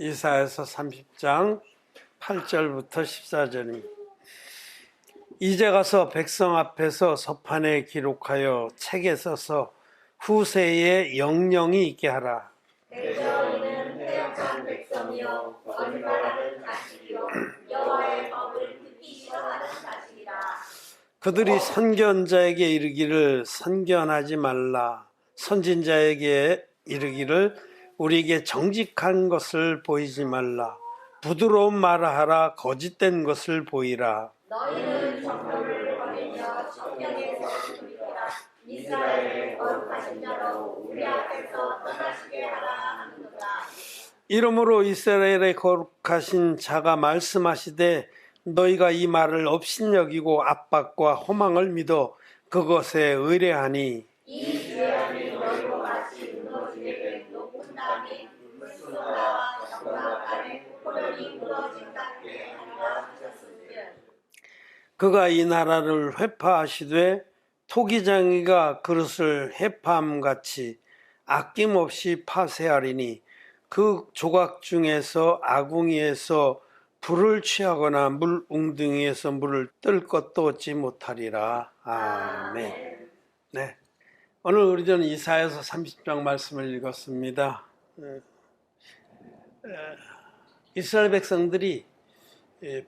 이사야서 30장 8절부터 14절입니다. 이제 가서 백성 앞에서 서판에 기록하여 책에 써서 후세에 영영이 있게 하라. 내 저희는 패역한 백성이요 거짓말하는 자식이요 여호와의 법을 듣기 싫어하는 자식이다. 그들이 선견자에게 이르기를 선견하지 말라. 선진자에게 이르기를 우리에게 정직한 것을 보이지 말라. 부드러운 말을 하라. 거짓된 것을 보이라. 너희는 정도를 버리며 천명에서 숨기라. 이스라엘의 거룩하신 자로 우리 앞에서 떠나시게 하라 하는도다. 이러므로 이스라엘의 거룩하신 자가 말씀하시되 너희가 이 말을 업신여기고 압박과 호망을 믿어 그것에 의뢰하니 이 죄악이 너희와 같이 무너지게 된 높은 담이 물소나와 정막 안에 호련히 무너진 같게 하리라 하셨으며 그가 이 나라를 회파하시되 토기장이가 그릇을 회파함같이 아낌없이 파쇄하리니 그 조각 중에서 아궁이에서 불을 취하거나 물 웅덩이에서 물을 뜰 것도 얻지 못하리라. 아멘. 네, 오늘 우리는 이사야서 30장 말씀을 읽었습니다. 이스라엘 백성들이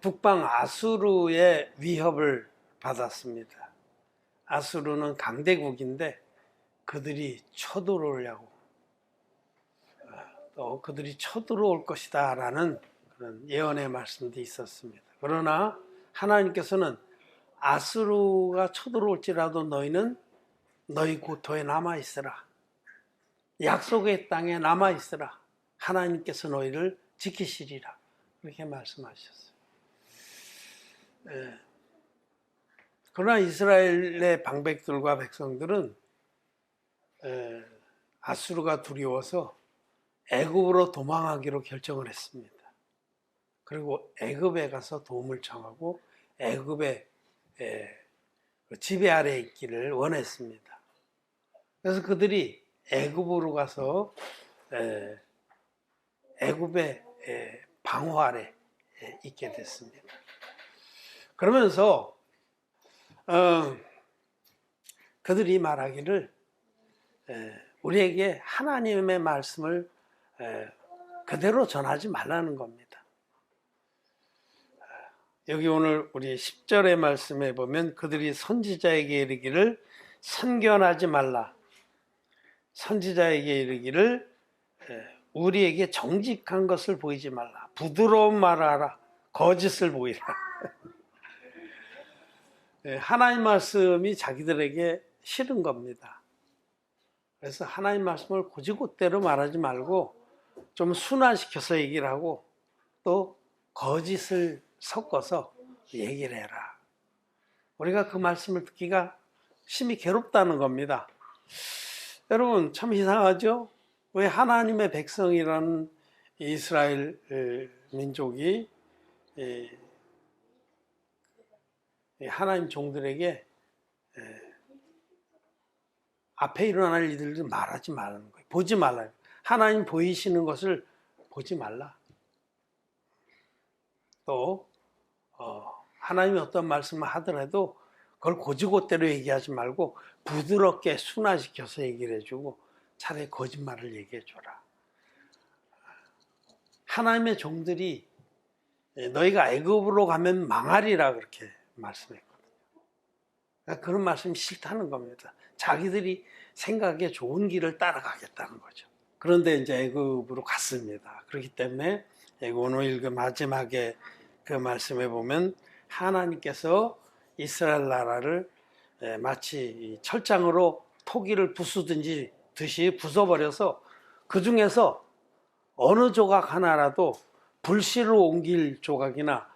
북방 아수르의 위협을 받았습니다. 아수르는 강대국인데 그들이 쳐들어오려고 또 그들이 쳐들어올 것이다 라는 그런 예언의 말씀도 있었습니다. 그러나 하나님께서는 아수르가 쳐들어올지라도 너희는 너희 고토에 남아있으라. 약속의 땅에 남아있으라. 하나님께서 너희를 지키시리라. 그렇게 말씀하셨어요. 그러나 이스라엘의 방백들과 백성들은 아수르가 두려워서 애굽으로 도망하기로 결정을 했습니다. 그리고 애굽에 가서 도움을 청하고 애굽의 지배 아래에 있기를 원했습니다. 그래서 그들이 애굽으로 가서 애굽의 방어 아래 있게 됐습니다. 그러면서 그들이 말하기를 우리에게 하나님의 말씀을 그대로 전하지 말라는 겁니다. 여기 오늘 우리 10절의 말씀에 보면 그들이 선지자에게 이르기를 선견하지 말라. 선지자에게 이르기를 우리에게 정직한 것을 보이지 말라. 부드러운 말을 하라. 거짓을 보이라. 하나님 말씀이 자기들에게 싫은 겁니다. 그래서 하나님 말씀을 곧이곧대로 말하지 말고 좀 순화시켜서 얘기를 하고 또 거짓을 섞어서 얘기를 해라. 우리가 그 말씀을 듣기가 심히 괴롭다는 겁니다. 여러분 참 이상하죠? 왜 하나님의 백성이라는 이스라엘 민족이 하나님 종들에게 앞에 일어날 일들을 말하지 말라는 거예요. 보지 말라요. 하나님 보이시는 것을 보지 말라. 또 하나님이 어떤 말씀을 하더라도 그걸 곧이곧대로 얘기하지 말고 부드럽게 순화시켜서 얘기를 해주고 차라리 거짓말을 얘기해줘라. 하나님의 종들이 너희가 애굽으로 가면 망하리라 그렇게 말씀했거든요. 그러니까 그런 말씀이 싫다는 겁니다. 자기들이 생각에 좋은 길을 따라가겠다는 거죠. 그런데 이제 애굽으로 갔습니다. 그렇기 때문에 오늘 읽은 마지막에 그 말씀에 보면 하나님께서 이스라엘 나라를 마치 철장으로 토기를 부수든지 듯이 부숴버려서 그 중에서 어느 조각 하나라도 불씨로 옮길 조각이나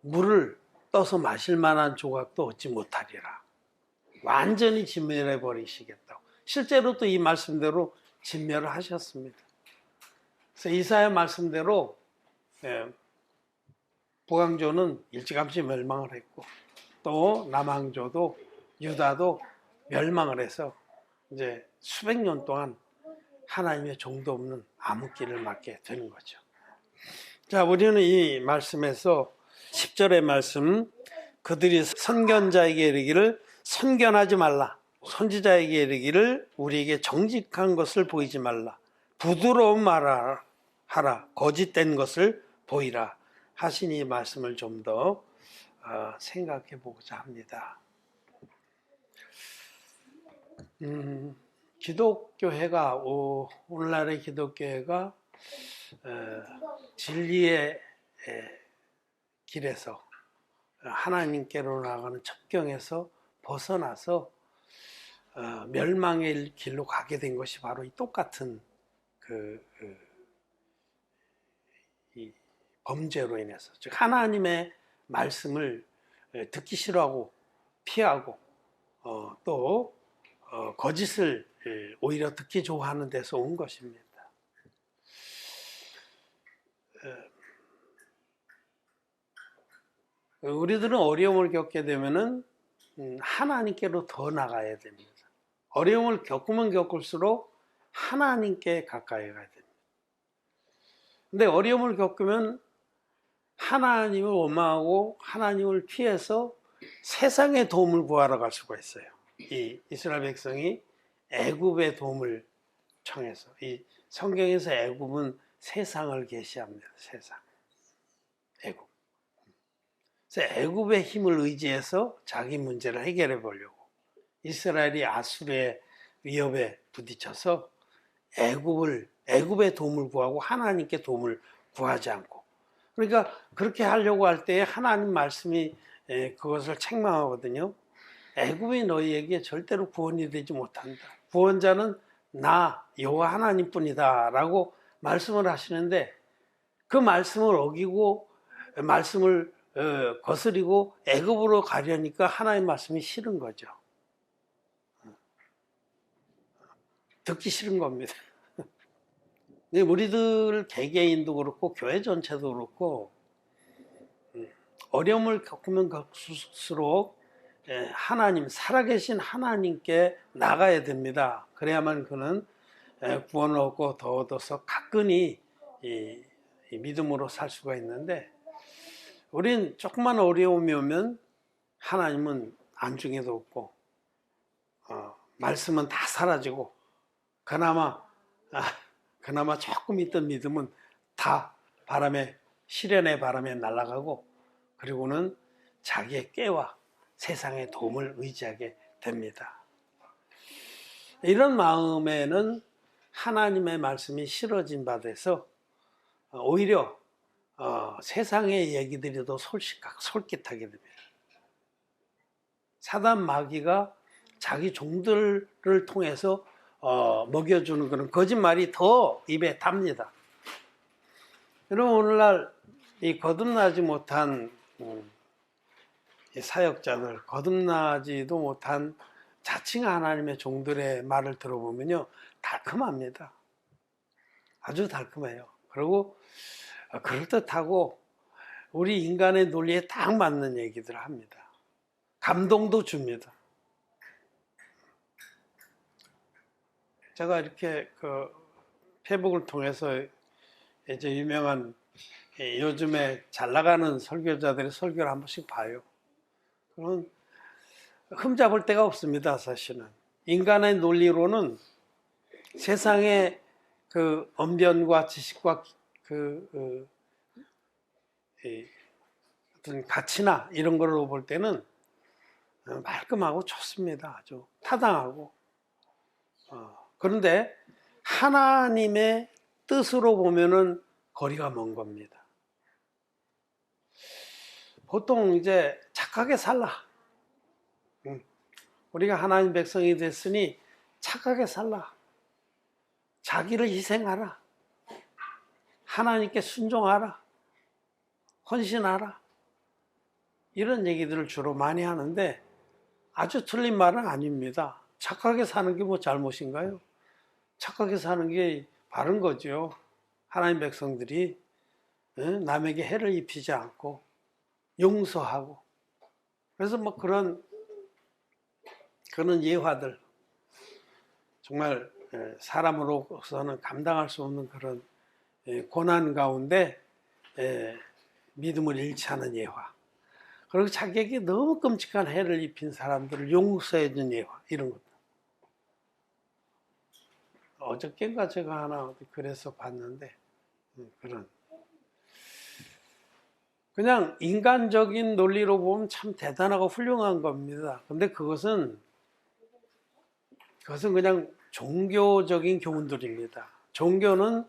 물을 떠서 마실 만한 조각도 얻지 못하리라. 완전히 진멸해 버리시겠다고. 실제로 또 이 말씀대로 진멸을 하셨습니다. 그래서 이사야 말씀대로 북왕조는 일찌감치 멸망을 했고 또 남왕조도 유다도 멸망을 해서 이제 수백 년 동안 하나님의 종도 없는 암흑기를 맞게 되는 거죠. 자, 우리는 이 말씀에서 10절의 말씀, 그들이 선견자에게 이르기를 선견하지 말라, 선지자에게 이르기를 우리에게 정직한 것을 보이지 말라, 부드러운 말을 하라, 거짓된 것을 보이라 하신 이 말씀을 좀 더 생각해 보고자 합니다. 기독교회가 오늘날의 기독교회가 진리의 길에서 하나님께로 나아가는 첩경에서 벗어나서 멸망의 길로 가게 된 것이 바로 이 똑같은 이 범죄로 인해서, 즉 하나님의 말씀을 듣기 싫어하고 피하고 또 거짓을 오히려 듣기 좋아하는 데서 온 것입니다. 우리들은 어려움을 겪게 되면은 하나님께로 더 나가야 됩니다. 어려움을 겪으면 겪을수록 하나님께 가까이 가야 됩니다. 근데 어려움을 겪으면 하나님을 원망하고 하나님을 피해서 세상의 도움을 구하러 갈 수가 있어요. 이 이스라엘 백성이 애굽의 도움을 청해서, 이 성경에서 애굽은 세상을 계시합니다. 세상, 애굽. 그래서 애굽의 힘을 의지해서 자기 문제를 해결해 보려고 이스라엘이 아수르의 위협에 부딪혀서 애굽의 도움을 구하고 하나님께 도움을 구하지 않고, 그러니까 그렇게 하려고 할 때에 하나님 말씀이 그것을 책망하거든요. 애굽이 너희에게 절대로 구원이 되지 못한다. 구원자는 나 여호와 하나님뿐이다 라고 말씀을 하시는데, 그 말씀을 어기고 말씀을 거스리고 애굽으로 가려니까 하나님 말씀이 싫은 거죠. 듣기 싫은 겁니다. 우리들 개개인도 그렇고 교회 전체도 그렇고 어려움을 겪으면 겪을수록 하나님, 살아계신 하나님께 나가야 됩니다. 그래야만 그는 구원을 얻고 더 얻어서 가끈히 이 믿음으로 살 수가 있는데, 우린 조금만 어려움이 오면 하나님은 안중에도 없고 말씀은 다 사라지고 그나마 조금 있던 믿음은 다 시련의 바람에 날아가고, 그리고는 자기의 꾀와 세상의 도움을 의지하게 됩니다. 이런 마음에는 하나님의 말씀이 싫어진 바 돼서 오히려 세상의 얘기들이 더 솔깃하게 됩니다. 사단 마귀가 자기 종들을 통해서 먹여주는 그런 거짓말이 더 입에 답니다. 여러분, 오늘날 이 거듭나지 못한 이 사역자들, 거듭나지도 못한 자칭 하나님의 종들의 말을 들어보면요, 달콤합니다. 아주 달콤해요. 그리고 그럴듯하고 우리 인간의 논리에 딱 맞는 얘기들을 합니다. 감동도 줍니다. 제가 이렇게 페이북을 통해서 이제 유명한 요즘에 잘 나가는 설교자들의 설교를 한 번씩 봐요. 그럼 흠잡을 데가 없습니다. 사실은 인간의 논리로는 세상의 그 언변과 지식과 어떤 가치나 이런 걸로 볼 때는 말끔하고 좋습니다. 아주 타당하고. 그런데 하나님의 뜻으로 보면은 거리가 먼 겁니다. 보통 이제 착하게 살라. 우리가 하나님 백성이 됐으니 착하게 살라. 자기를 희생하라. 하나님께 순종하라. 헌신하라. 이런 얘기들을 주로 많이 하는데 아주 틀린 말은 아닙니다. 착하게 사는 게 뭐 잘못인가요? 착하게 사는 게 바른 거죠. 하나님 백성들이 남에게 해를 입히지 않고 용서하고, 그래서 뭐 그런 예화들, 정말 사람으로서는 감당할 수 없는 그런 고난 가운데 믿음을 잃지 않은 예화. 그리고 자기에게 너무 끔찍한 해를 입힌 사람들을 용서해 준 예화. 이런 것들. 어저께인가 제가 하나 어디 글에서 봤는데 그런 그냥 인간적인 논리로 보면 참 대단하고 훌륭한 겁니다. 근데 그것은 그냥 종교적인 교훈들입니다. 종교는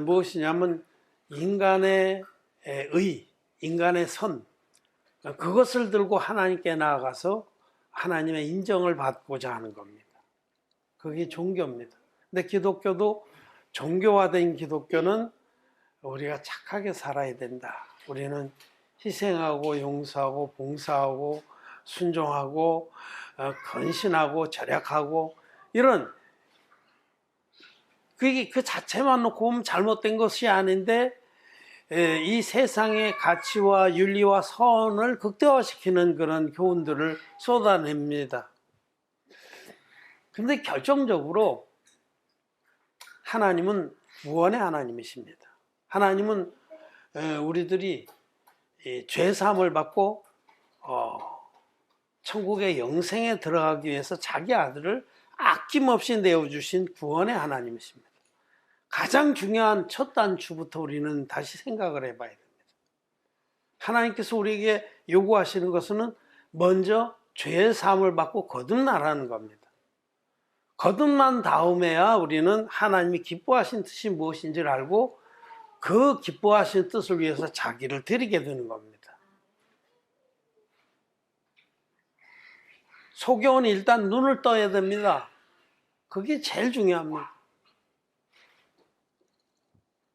무엇이냐면 인간의 의, 인간의 선, 그것을 들고 하나님께 나아가서 하나님의 인정을 받고자 하는 겁니다. 그게 종교입니다. 근데 기독교도 종교화된 기독교는 우리가 착하게 살아야 된다. 우리는 희생하고 용서하고 봉사하고 순종하고 헌신하고 절약하고 이런 그게 그 자체만 놓고 보면 잘못된 것이 아닌데 이 세상의 가치와 윤리와 선을 극대화시키는 그런 교훈들을 쏟아냅니다. 근데 결정적으로 하나님은 구원의 하나님이십니다. 하나님은 우리들이 죄사함을 받고 천국의 영생에 들어가기 위해서 자기 아들을 아낌없이 내어주신 구원의 하나님이십니다. 가장 중요한 첫 단추부터 우리는 다시 생각을 해봐야 됩니다. 하나님께서 우리에게 요구하시는 것은 먼저 죄의 사함을 받고 거듭나라는 겁니다. 거듭난 다음에야 우리는 하나님이 기뻐하신 뜻이 무엇인지를 알고 그 기뻐하신 뜻을 위해서 자기를 드리게 되는 겁니다. 소경은 일단 눈을 떠야 됩니다. 그게 제일 중요합니다.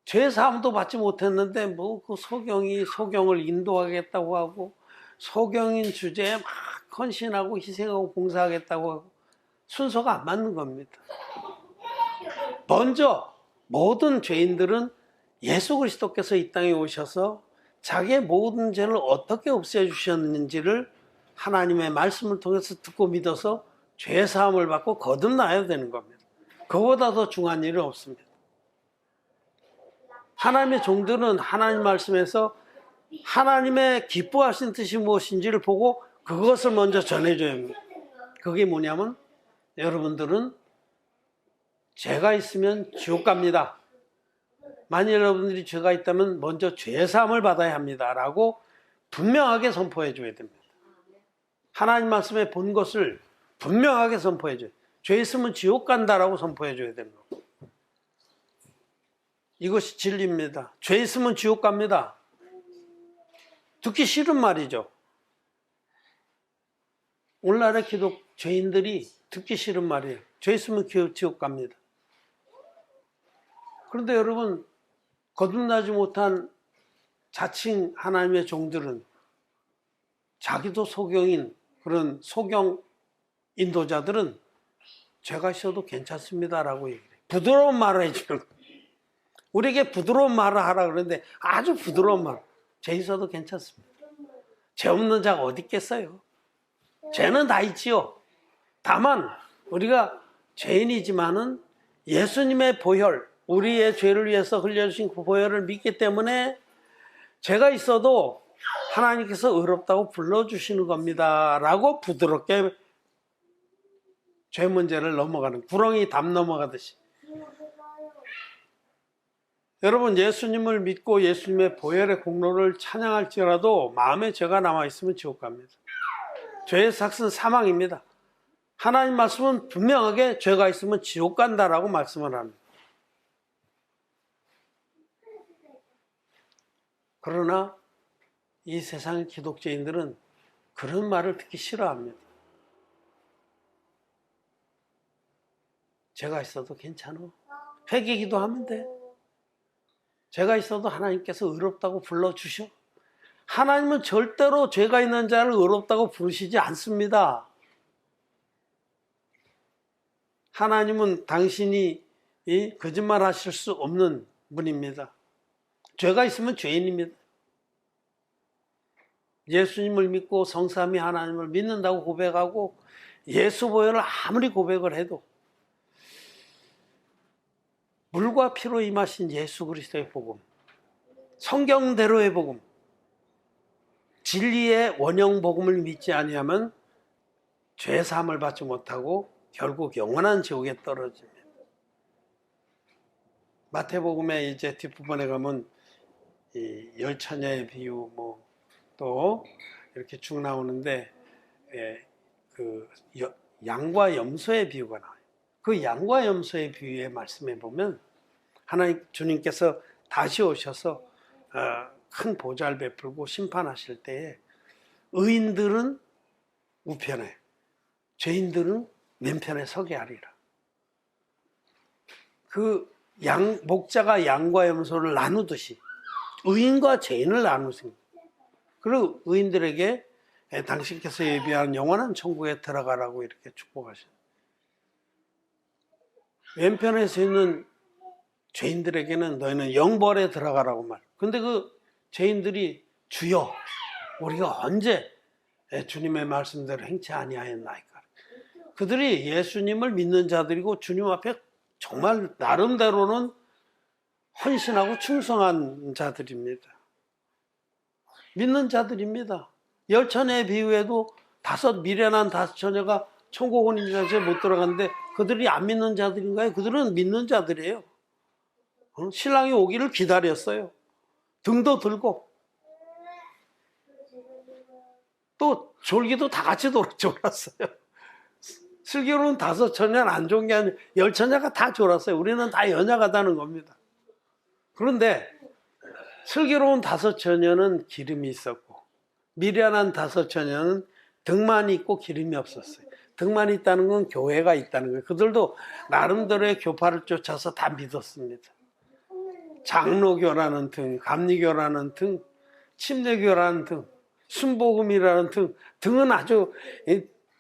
죄사함도 받지 못했는데 뭐 그 소경을 인도하겠다고 하고 소경인 주제에 막 헌신하고 희생하고 봉사하겠다고 하고 순서가 안 맞는 겁니다. 먼저 모든 죄인들은 예수 그리스도께서 이 땅에 오셔서 자기의 모든 죄를 어떻게 없애주셨는지를 하나님의 말씀을 통해서 듣고 믿어서 죄사함을 받고 거듭나야 되는 겁니다. 그보다 더 중요한 일은 없습니다. 하나님의 종들은 하나님 말씀에서 하나님의 기뻐하신 뜻이 무엇인지를 보고 그것을 먼저 전해줘야 합니다. 그게 뭐냐면 여러분들은 죄가 있으면 지옥 갑니다. 만일 여러분들이 죄가 있다면 먼저 죄사함을 받아야 합니다. 라고 분명하게 선포해 줘야 됩니다. 하나님 말씀에 본 것을 분명하게 선포해 줘요. 죄 있으면 지옥 간다라고 선포해 줘야 됩니다. 이것이 진리입니다. 죄 있으면 지옥 갑니다. 듣기 싫은 말이죠. 오늘날의 죄인들이 듣기 싫은 말이에요. 죄 있으면 지옥 갑니다. 그런데 여러분, 거듭나지 못한 자칭 하나님의 종들은 자기도 소경인 그런 소경 인도자들은 죄가 있어도 괜찮습니다라고 얘기해요. 부드러운 말을 해주는 거예요. 우리에게 부드러운 말을 하라 그러는데 아주 부드러운 말. 죄 있어도 괜찮습니다. 죄 없는 자가 어디 있겠어요? 죄는 다 있지요. 다만 우리가 죄인이지만은 예수님의 보혈, 우리의 죄를 위해서 흘려주신 그 보혈을 믿기 때문에 죄가 있어도 하나님께서 의롭다고 불러주시는 겁니다. 라고 부드럽게 죄 문제를 넘어가는, 구렁이 담 넘어가듯이. 여러분, 예수님을 믿고 예수님의 보혈의 공로를 찬양할지라도 마음에 죄가 남아있으면 지옥 갑니다. 죄의 삭은 사망입니다. 하나님 말씀은 분명하게 죄가 있으면 지옥 간다라고 말씀을 합니다. 그러나 이 세상의 기독교인들은 그런 말을 듣기 싫어합니다. 죄가 있어도 괜찮아. 회개기도 하면 돼. 죄가 있어도 하나님께서 의롭다고 불러주셔. 하나님은 절대로 죄가 있는 자를 의롭다고 부르시지 않습니다. 하나님은 당신이 거짓말 하실 수 없는 분입니다. 죄가 있으면 죄인입니다. 예수님을 믿고 성삼위 하나님을 믿는다고 고백하고 예수 보혈을 아무리 고백을 해도 물과 피로 임하신 예수 그리스도의 복음, 성경대로의 복음, 진리의 원형 복음을 믿지 아니하면 죄 사함을 받지 못하고 결국 영원한 지옥에 떨어집니다. 마태복음의 이제 뒷부분에 가면 이 열처녀의 비유 또 이렇게 쭉 나오는데 그 양과 염소의 비유가 나와요. 그 양과 염소의 비유의 말씀에 보면 하나님 주님께서 다시 오셔서 큰 보좌를 베풀고 심판하실 때에 의인들은 우편에, 죄인들은 왼편에 서게 하리라. 그 목자가 양과 염소를 나누듯이 의인과 죄인을 나누십니다. 그리고 의인들에게 당신께서 예비한 영원한 천국에 들어가라고 이렇게 축복하십니다. 왼편에 서 있는 죄인들에게는 너희는 영벌에 들어가라고 말. 근데 그 죄인들이 주여 우리가 언제 주님의 말씀대로 행치 아니하였나이까. 그들이 예수님을 믿는 자들이고 주님 앞에 정말 나름대로는 헌신하고 충성한 자들입니다. 믿는 자들입니다. 열처녀의 비유에도 미련한 5처녀가 천국 혼인잔치에 못 들어갔는데 그들이 안 믿는 자들인가요? 그들은 믿는 자들이에요. 신랑이 오기를 기다렸어요. 등도 들고 또 졸기도 다 같이 졸았어요. 슬기로운 5처녀는 안 좋은 게 아니라 10처녀가 다 졸았어요. 우리는 다 연약하다는 겁니다. 그런데 슬기로운 5처녀는 기름이 있었고 미련한 5처녀는 등만 있고 기름이 없었어요. 등만 있다는 건 교회가 있다는 거예요. 그들도 나름대로의 교파를 쫓아서 다 믿었습니다. 장로교라는 등, 감리교라는 등, 침례교라는 등, 순복음이라는 등은 아주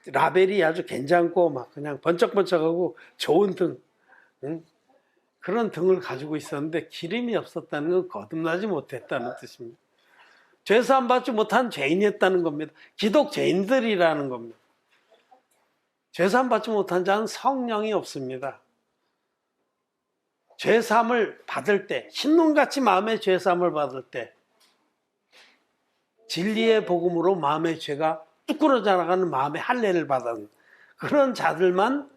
라벨이 아주 괜찮고 막 그냥 번쩍번쩍하고 좋은 등, 그런 등을 가지고 있었는데 기름이 없었다는 건 거듭나지 못했다는 뜻입니다. 죄사함 받지 못한 죄인이었다는 겁니다. 기독 죄인들이라는 겁니다. 죄사함 받지 못한 자는 성령이 없습니다. 죄사함을 받을 때, 흰눈같이 마음의 죄사함을 받을 때 진리의 복음으로 마음의 죄가 뚝 자라가는 마음의 할례를 받은 그런 자들만,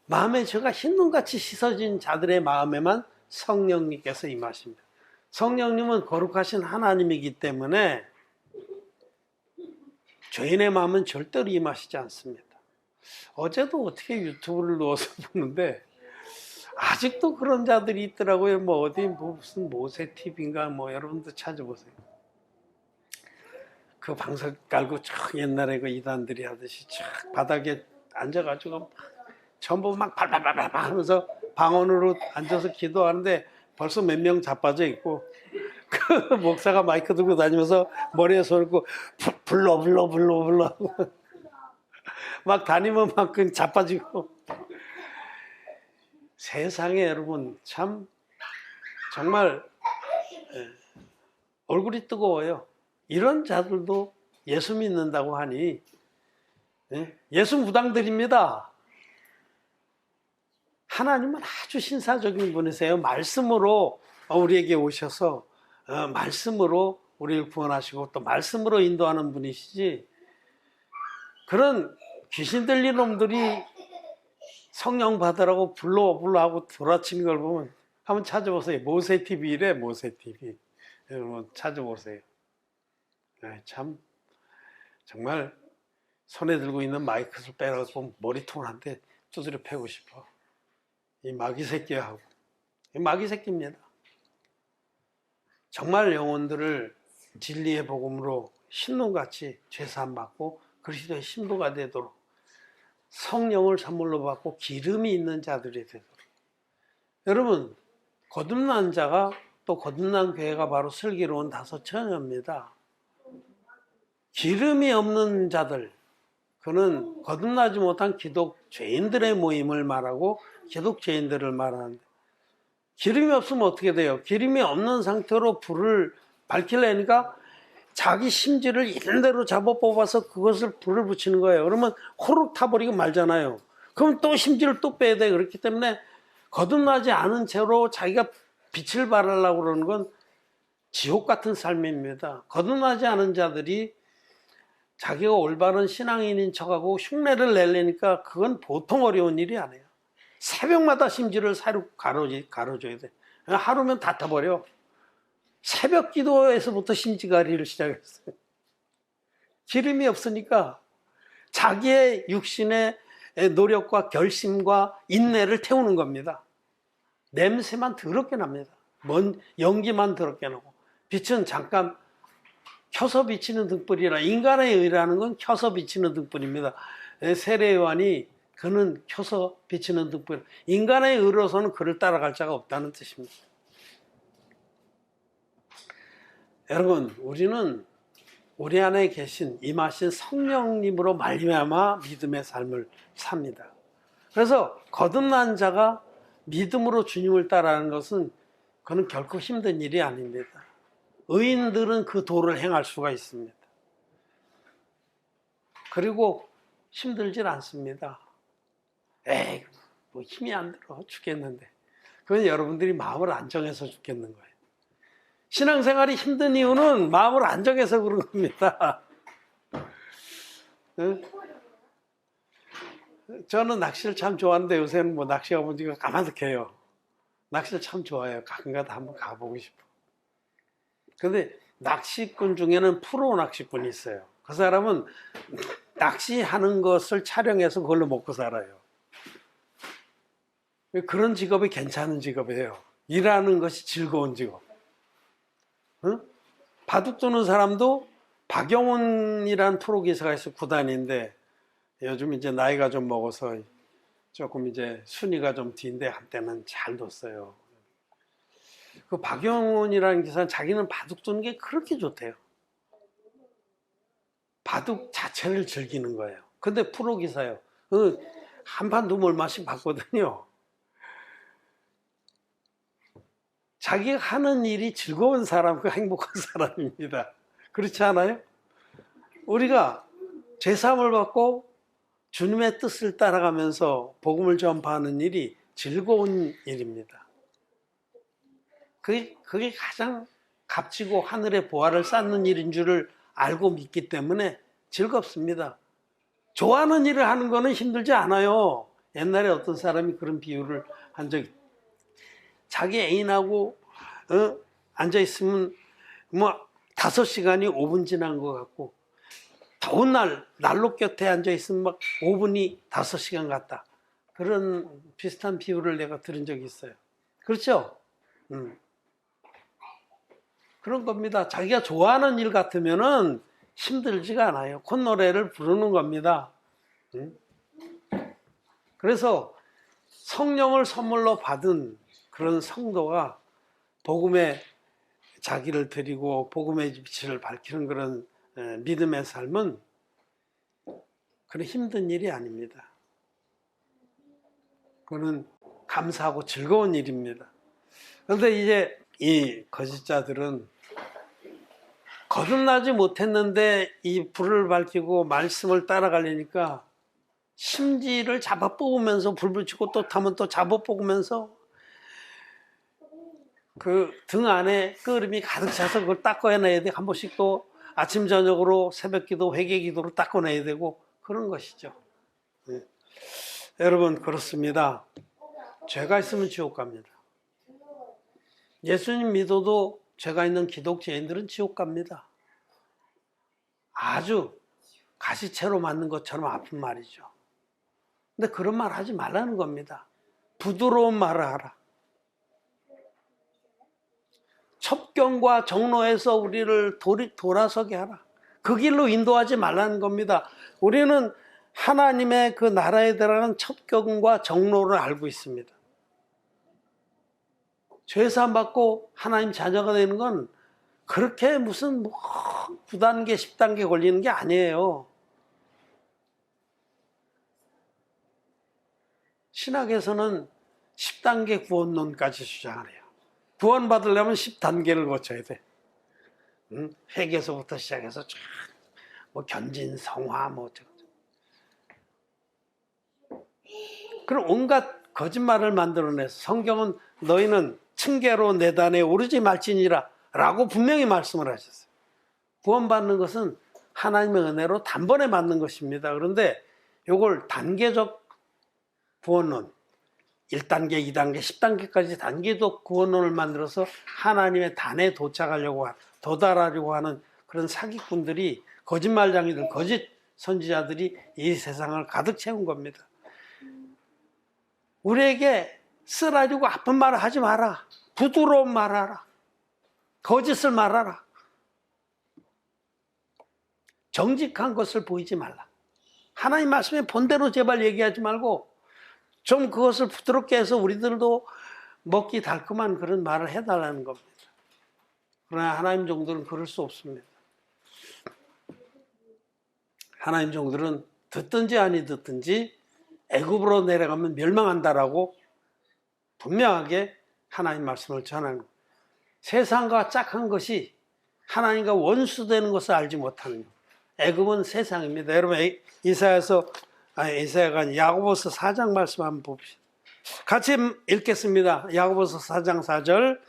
마음의 죄가 흰눈같이 씻어진 자들의 마음에만 성령님께서 임하십니다. 성령님은 거룩하신 하나님이기 때문에 죄인의 마음은 절대로 임하시지 않습니다. 어제도 어떻게 유튜브를 누워서 보는데 아직도 그런 자들이 있더라고요. 무슨 모세 TV인가 여러분도 찾아보세요. 그 방석 깔고 쫙 옛날에 그 이단들이 하듯이 쫙 바닥에 앉아가지고 전부 막 발발발발 하면서 방언으로 앉아서 기도하는데 벌써 몇 명 자빠져 있고 그 목사가 마이크 들고 다니면서 머리에 손 얹고 불러 막 다니면 막 그냥 자빠지고. 세상에 여러분 참 정말 얼굴이 뜨거워요. 이런 자들도 예수 믿는다고 하니 예수 무당들입니다. 하나님은 아주 신사적인 분이세요. 말씀으로 우리에게 오셔서 말씀으로 우리를 구원하시고 또 말씀으로 인도하는 분이시지, 그런 귀신 들린 놈들이 성령 받으라고 불러 하고 돌아치는 걸 보면 한번 찾아보세요. 모세TV래, 모세TV. 여러분 찾아보세요. 참 정말 손에 들고 있는 마이크를 빼라고 머리통을 한 대 두드려 패고 싶어. 이 마귀 새끼하고. 이 마귀 새끼입니다. 정말 영혼들을 진리의 복음으로 흰눈같이 죄사함 받고 그리스도의 신부가 되도록, 성령을 선물로 받고 기름이 있는 자들이 되도록. 여러분, 거듭난 자가 또 거듭난 교회가 바로 슬기로운 5처녀입니다. 기름이 없는 자들, 그는 거듭나지 못한 기독 죄인들의 모임을 말하고 기독 죄인들을 말하는데, 기름이 없으면 어떻게 돼요? 기름이 없는 상태로 불을 밝히려니까 자기 심지를 이런대로 잡아 뽑아서 그것을 불을 붙이는 거예요. 그러면 호로 타버리고 말잖아요. 그럼 또 심지를 또 빼야 돼. 그렇기 때문에 거듭나지 않은 채로 자기가 빛을 발하려고 그러는 건 지옥 같은 삶입니다. 거듭나지 않은 자들이 자기가 올바른 신앙인인 척하고 흉내를 내려니까 그건 보통 어려운 일이 아니에요. 새벽마다 심지를 사로 가로줘야 돼. 하루면 다 타버려. 새벽 기도에서부터 심지가리를 시작했어요. 기름이 없으니까 자기의 육신의 노력과 결심과 인내를 태우는 겁니다. 냄새만 더럽게 납니다. 연기만 더럽게 나고. 빛은 잠깐 켜서 비치는 등불이라, 인간의 의라는 건 켜서 비치는 등불입니다. 세례요한이 그는 켜서 비치는 등불, 인간의 의로서는 그를 따라갈 자가 없다는 뜻입니다. 여러분, 우리는 우리 안에 계신 임하신 성령님으로 말미암아 믿음의 삶을 삽니다. 그래서 거듭난 자가 믿음으로 주님을 따라하는 것은 그건 결코 힘든 일이 아닙니다. 의인들은 그 도를 행할 수가 있습니다. 그리고 힘들질 않습니다. 에이, 뭐 힘이 안 들어 죽겠는데. 그건 여러분들이 마음을 안정해서 죽겠는 거예요. 신앙생활이 힘든 이유는 마음을 안정해서 그런 겁니다. 저는 낚시를 참 좋아하는데 요새는 뭐 낚시가 보니까 까마득해요. 낚시를 참 좋아해요. 가끔가다 한번 가보고 싶어. 근데 낚시꾼 중에는 프로 낚시꾼이 있어요. 그 사람은 낚시하는 것을 촬영해서 그걸로 먹고 살아요. 그런 직업이 괜찮은 직업이에요. 일하는 것이 즐거운 직업. 응? 바둑 두는 사람도 박영훈이라는 프로기사가 있어, 구단인데 요즘 이제 나이가 좀 먹어서 조금 이제 순위가 좀 뒤인데 한때는 잘 뒀어요. 그 박영훈이라는 기사는 자기는 바둑 두는 게 그렇게 좋대요. 바둑 자체를 즐기는 거예요. 근데 프로기사예요. 한판 두면 얼마씩 받거든요. 자기가 하는 일이 즐거운 사람, 그 행복한 사람입니다. 그렇지 않아요? 우리가 제3을 받고 주님의 뜻을 따라가면서 복음을 전파하는 일이 즐거운 일입니다. 그게 가장 값지고 하늘의 보화를 쌓는 일인 줄을 알고 믿기 때문에 즐겁습니다. 좋아하는 일을 하는 거는 힘들지 않아요. 옛날에 어떤 사람이 그런 비유를 한 적이, 자기 애인하고 앉아있으면 뭐 5시간이 5분 지난 것 같고, 더운 난로 곁에 앉아있으면 막 5분이 5시간 같다. 그런 비슷한 비유를 내가 들은 적이 있어요. 그렇죠? 그런 겁니다. 자기가 좋아하는 일 같으면은 힘들지가 않아요. 콧노래를 부르는 겁니다. 그래서 성령을 선물로 받은 그런 성도가 복음의 자기를 드리고 복음의 빛을 밝히는 그런 믿음의 삶은 그런 힘든 일이 아닙니다. 그거는 감사하고 즐거운 일입니다. 그런데 이제 이 거짓자들은 거듭나지 못했는데 이 불을 밝히고 말씀을 따라가려니까 심지를 잡아 뽑으면서 불 붙이고 또 타면 또 잡아 뽑으면서 그 등 안에 끓음이 가득 차서 그걸 닦아내야 돼. 한 번씩 또 아침 저녁으로 새벽 기도 회개 기도로 닦아내야 되고 그런 것이죠. 네. 여러분, 그렇습니다. 죄가 있으면 지옥 갑니다. 예수님 믿어도 죄가 있는 기독교인들은 지옥 갑니다. 아주 가시채로 맞는 것처럼 아픈 말이죠. 근데 그런 말 하지 말라는 겁니다. 부드러운 말을 하라. 첩경과 정로에서 우리를 돌아서게 하라. 그 길로 인도하지 말라는 겁니다. 우리는 하나님의 그 나라에 들어가는 첩경과 정로를 알고 있습니다. 죄사함 받고 하나님 자녀가 되는 건 그렇게 무슨 9단계, 10단계 걸리는 게 아니에요. 신학에서는 10단계 구원론까지 주장을 해요. 구원받으려면 10단계를 거쳐야 돼. 회개에서부터 시작해서 쫙, 뭐 견진, 성화, 뭐 어쩌고. 그럼 온갖 거짓말을 만들어내서 성경은 너희는 층계로 내단에 오르지 말지니라 라고 분명히 말씀을 하셨어요. 구원받는 것은 하나님의 은혜로 단번에 받는 것입니다. 그런데 이걸 단계적 구원론, 1단계, 2단계, 10단계까지 단계적 구원론을 만들어서 하나님의 단에 도달하려고 하는 그런 사기꾼들이, 거짓말장이들, 거짓 선지자들이 이 세상을 가득 채운 겁니다. 우리에게 쓰라리고 아픈 말을 하지 마라. 부드러운 말하라. 거짓을 말하라. 정직한 것을 보이지 말라. 하나님 말씀에 본대로 제발 얘기하지 말고 좀 그것을 부드럽게 해서 우리들도 먹기 달콤한 그런 말을 해달라는 겁니다. 그러나 하나님 종들은 그럴 수 없습니다. 하나님 종들은 듣든지 아니 듣든지 애굽으로 내려가면 멸망한다라고 분명하게 하나님 말씀을 전하는 겁니다. 세상과 짝한 것이 하나님과 원수되는 것을 알지 못하는 것. 애굽은 세상입니다. 여러분 이사야가 아니 야고보서 4장 말씀 한번 봅시다. 같이 읽겠습니다. 야고보서 4장 4절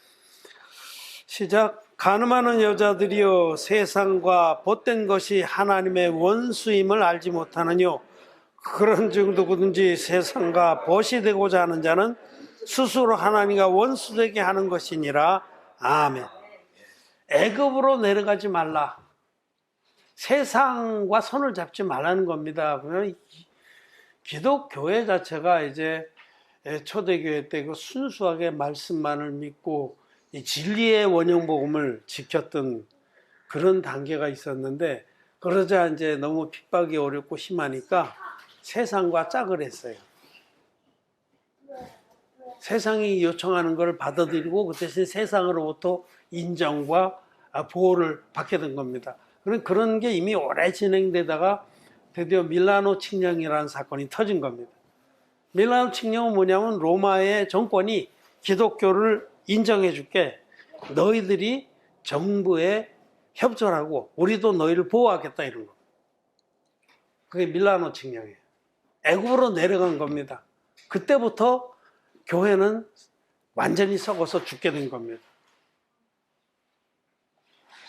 시작. 간음하는 여자들이여 세상과 못된 것이 하나님의 원수임을 알지 못하느뇨. 그런 즉 누구든지 세상과 벗이 되고자 하는 자는 스스로 하나님과 원수되게 하는 것이니라. 아멘. 애굽으로 내려가지 말라. 세상과 손을 잡지 말라는 겁니다. 기독교회 자체가 이제 초대교회 때 그 순수하게 말씀만을 믿고 이 진리의 원형복음을 지켰던 그런 단계가 있었는데, 그러자 이제 너무 핍박이 어렵고 심하니까 세상과 짝을 했어요. 세상이 요청하는 걸 받아들이고 그 대신 세상으로부터 인정과 보호를 받게 된 겁니다. 그런 게 이미 오래 진행되다가 드디어 밀라노 칙령이라는 사건이 터진 겁니다. 밀라노 칙령은 뭐냐면 로마의 정권이 기독교를 인정해 줄게. 너희들이 정부에 협조하고 우리도 너희를 보호하겠다, 이런 거. 그게 밀라노 칙령이에요. 애굽으로 내려간 겁니다. 그때부터 교회는 완전히 썩어서 죽게 된 겁니다.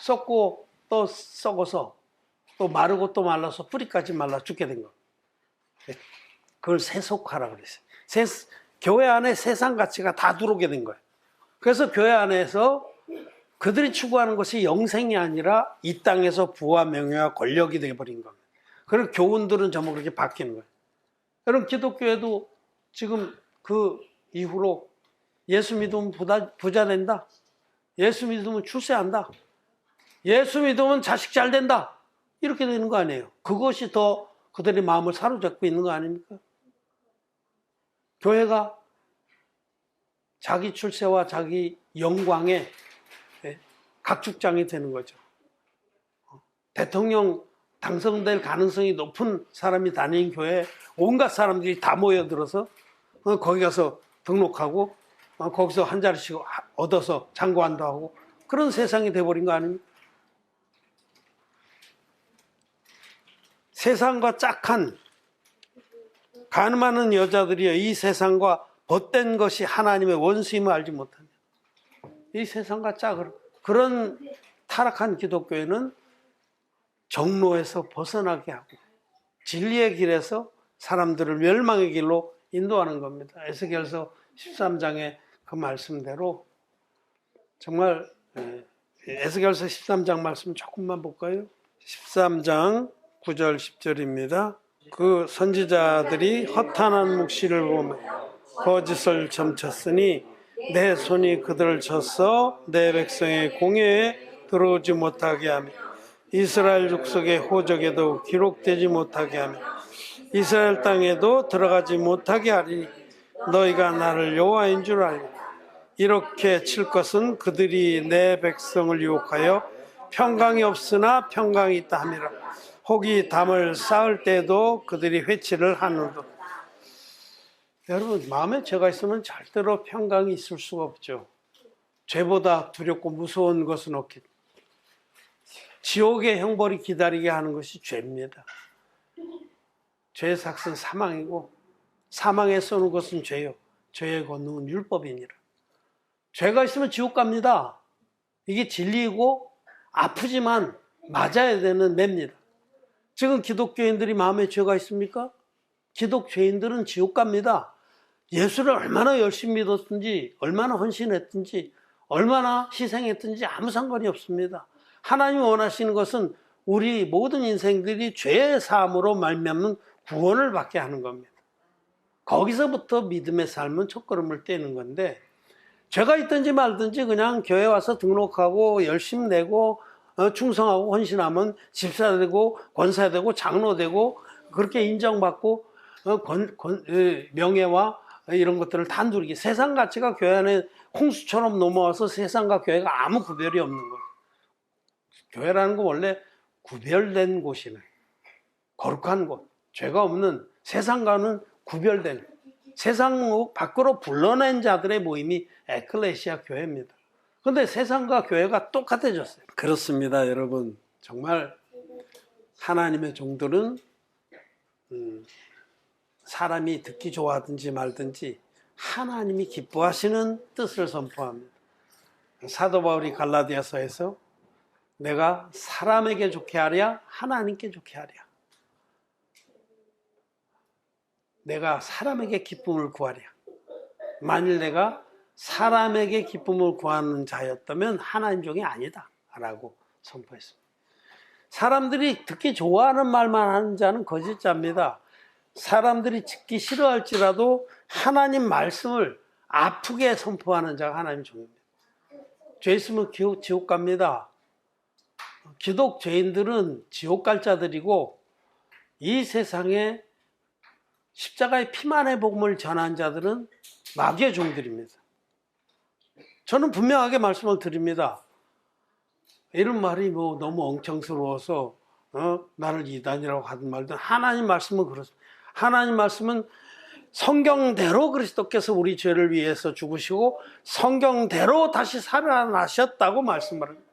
썩고 또 썩어서 또 마르고 또 말라서 뿌리까지 말라 죽게 된 겁니다. 그걸 세속화라고 그랬어요. 교회 안에 세상 가치가 다 들어오게 된 거예요. 그래서 교회 안에서 그들이 추구하는 것이 영생이 아니라 이 땅에서 부와 명예와 권력이 되어버린 겁니다. 그리고 교훈들은 전부 그렇게 바뀌는 거예요. 여러분, 기독교에도 지금 그 이후로 예수 믿으면 부자 된다. 예수 믿으면 출세한다. 예수 믿으면 자식 잘 된다. 이렇게 되는 거 아니에요. 그것이 더 그들의 마음을 사로잡고 있는 거 아닙니까? 교회가 자기 출세와 자기 영광의 각축장이 되는 거죠. 대통령 당선될 가능성이 높은 사람이 다니는 교회에 온갖 사람들이 다 모여들어서 거기 가서 등록하고 거기서 한 자리씩 얻어서 장관도 하고 그런 세상이 돼버린 거 아닙니까? 세상과 짝한 간음하는 여자들이여 이 세상과 벗된 것이 하나님의 원수임을 알지 못하냐. 이 세상과 짝을, 그런 타락한 기독교회는 정로에서 벗어나게 하고 진리의 길에서 사람들을 멸망의 길로 인도하는 겁니다. 에스겔서 13장의 그 말씀대로 정말 에스겔서 13장 말씀 조금만 볼까요? 13장 9절 10절입니다. 그 선지자들이 허탄한 묵시를 보며 거짓을 점쳤으니 내 손이 그들을 쳤어 내 백성의 공회에 들어오지 못하게 하며 이스라엘 족속의 호적에도 기록되지 못하게 하며 이스라엘 땅에도 들어가지 못하게 하리니 너희가 나를 여호와인 줄 알고 이렇게 칠 것은 그들이 내 백성을 유혹하여 평강이 없으나 평강이 있다 함이라. 혹이 담을 쌓을 때도 그들이 회치를 하느도. 여러분, 마음에 죄가 있으면 절대로 평강이 있을 수가 없죠. 죄보다 두렵고 무서운 것은 없겠죠. 지옥의 형벌이 기다리게 하는 것이 죄입니다. 죄의 삭은 사망이고 사망에 쏘는 것은 죄요. 죄의 권능은 율법이니라. 죄가 있으면 지옥 갑니다. 이게 진리이고 아프지만 맞아야 되는 맵니다. 지금 기독교인들이 마음에 죄가 있습니까? 기독교인들은 지옥 갑니다. 예수를 얼마나 열심히 믿었든지, 얼마나 헌신했든지, 얼마나 희생했든지 아무 상관이 없습니다. 하나님이 원하시는 것은 우리 모든 인생들이 죄의 사함으로 말미암는 구원을 받게 하는 겁니다. 거기서부터 믿음의 삶은 첫걸음을 떼는 건데, 죄가 있든지 말든지 그냥 교회 와서 등록하고 열심히 내고 충성하고 헌신하면 집사 되고 권사 되고 장로 되고 그렇게 인정받고 명예와 이런 것들을 다 누리기. 세상 가치가 교회 안에 홍수처럼 넘어와서 세상과 교회가 아무 구별이 없는 거예요. 교회라는 건 원래 구별된 곳이네. 거룩한 곳, 죄가 없는 세상과는 구별된 세상 밖으로 불러낸 자들의 모임이 에클레시아 교회입니다. 그런데 세상과 교회가 똑같아졌어요. 그렇습니다, 여러분. 정말 하나님의 종들은 사람이 듣기 좋아하든지 말든지 하나님이 기뻐하시는 뜻을 선포합니다. 사도 바울이 갈라디아서에서 내가 사람에게 좋게 하랴 하나님께 좋게 하랴, 내가 사람에게 기쁨을 구하랴, 만일 내가 사람에게 기쁨을 구하는 자였다면 하나님 종이 아니다 라고 선포했습니다. 사람들이 듣기 좋아하는 말만 하는 자는 거짓자입니다. 사람들이 듣기 싫어할지라도 하나님 말씀을 아프게 선포하는 자가 하나님 종입니다. 죄 있으면 지옥 갑니다. 기독 죄인들은 지옥 갈 자들이고, 이 세상에 십자가의 피만의 복음을 전한 자들은 마귀의 종들입니다. 저는 분명하게 말씀을 드립니다. 이런 말이 뭐 너무 엉청스러워서 나를 이단이라고 하든 말든, 하나님 말씀은 그렇습니다. 하나님 말씀은 성경대로 그리스도께서 우리 죄를 위해서 죽으시고 성경대로 다시 살아나셨다고 말씀을 합니다.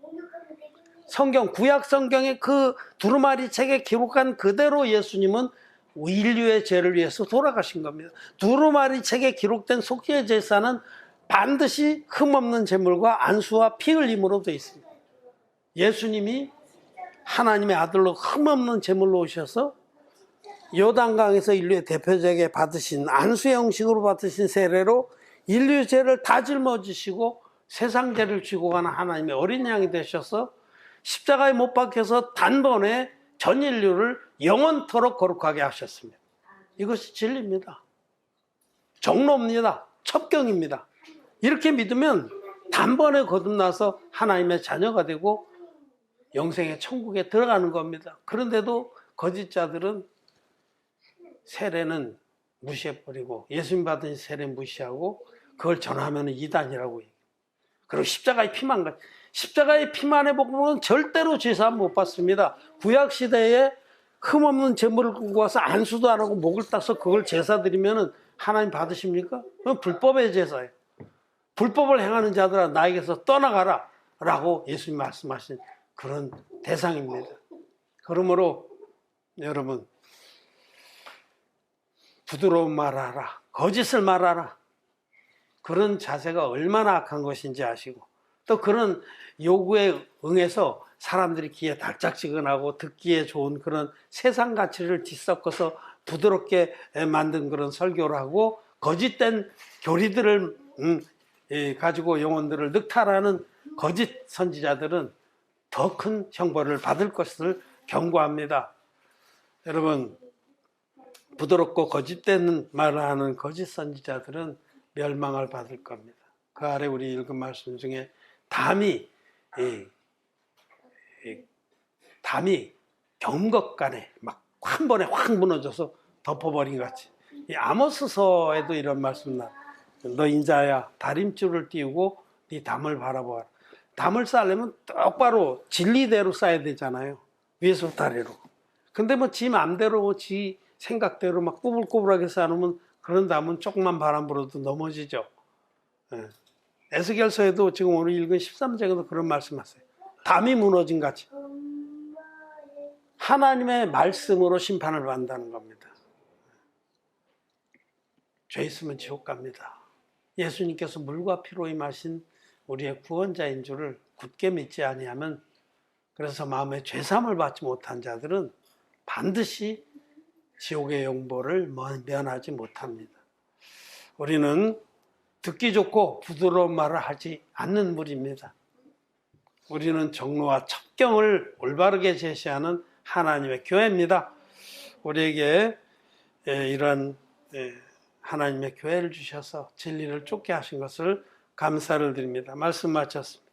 성경, 구약 성경의 그 두루마리 책에 기록한 그대로 예수님은 인류의 죄를 위해서 돌아가신 겁니다. 두루마리 책에 기록된 속죄 제사는 반드시 흠없는 제물과 안수와 피 흘림으로 되어 있습니다. 예수님이 하나님의 아들로 흠없는 제물로 오셔서 요단강에서 인류의 대표적에 받으신 안수의 형식으로 받으신 세례로 인류의 죄를 다 짊어지시고 세상 죄를 지고 가는 하나님의 어린 양이 되셔서 십자가에 못 박혀서 단번에 전 인류를 영원토록 거룩하게 하셨습니다. 이것이 진리입니다. 정로입니다. 첩경입니다. 이렇게 믿으면 단번에 거듭나서 하나님의 자녀가 되고 영생의 천국에 들어가는 겁니다. 그런데도 거짓자들은 세례는 무시해버리고, 예수님 받은 세례 무시하고 그걸 전하면 이단이라고 얘기해요. 그리고 십자가의 피만의 복음은 절대로 죄사함 못 받습니다. 구약시대에 흠없는 제물을 끌고 와서 안수도 안 하고 목을 따서 그걸 제사 드리면 하나님 받으십니까? 그건 불법의 제사예요. 불법을 행하는 자들아 나에게서 떠나가라 라고 예수님 말씀하신 그런 대상입니다. 그러므로 여러분, 부드러운 말하라, 거짓을 말하라, 그런 자세가 얼마나 악한 것인지 아시고, 또 그런 요구에 응해서 사람들이 귀에 달짝지근하고 듣기에 좋은 그런 세상 가치를 뒤섞어서 부드럽게 만든 그런 설교를 하고 거짓된 교리들을 가지고 영혼들을 늑탈하는 거짓 선지자들은 더 큰 형벌을 받을 것을 경고합니다. 여러분, 부드럽고 거짓된 말을 하는 거짓 선지자들은 멸망을 받을 겁니다. 그 아래 우리 읽은 말씀 중에 담이 경겁간에 막 한 번에 확 무너져서 덮어버린 것 같이, 이 아모스서에도 이런 말씀 나. 너 인자야, 다림줄을 띄우고 네 담을 바라보아라. 담을 쌓으려면 똑바로 진리대로 쌓아야 되잖아요. 위에서부터 아래로. 근데 뭐 지 맘대로 뭐 지 생각대로 막 꾸불꾸불하게 쌓아놓으면 그런 담은 조금만 바람 불어도 넘어지죠. 에스겔서에도 지금 오늘 읽은 13장에도 그런 말씀하세요. 담이 무너진 같이. 하나님의 말씀으로 심판을 받는다는 겁니다. 죄 있으면 지옥 갑니다. 예수님께서 물과 피로 임하신 우리의 구원자인 줄을 굳게 믿지 아니하면, 그래서 마음에 죄삼을 받지 못한 자들은 반드시 지옥의 영보를 면하지 못합니다. 우리는 듣기 좋고 부드러운 말을 하지 않는 무리입니다. 우리는 정로와 첩경을 올바르게 제시하는 하나님의 교회입니다. 우리에게 이런 하나님의 교회를 주셔서 진리를 쫓게 하신 것을 감사를 드립니다. 말씀 마쳤습니다.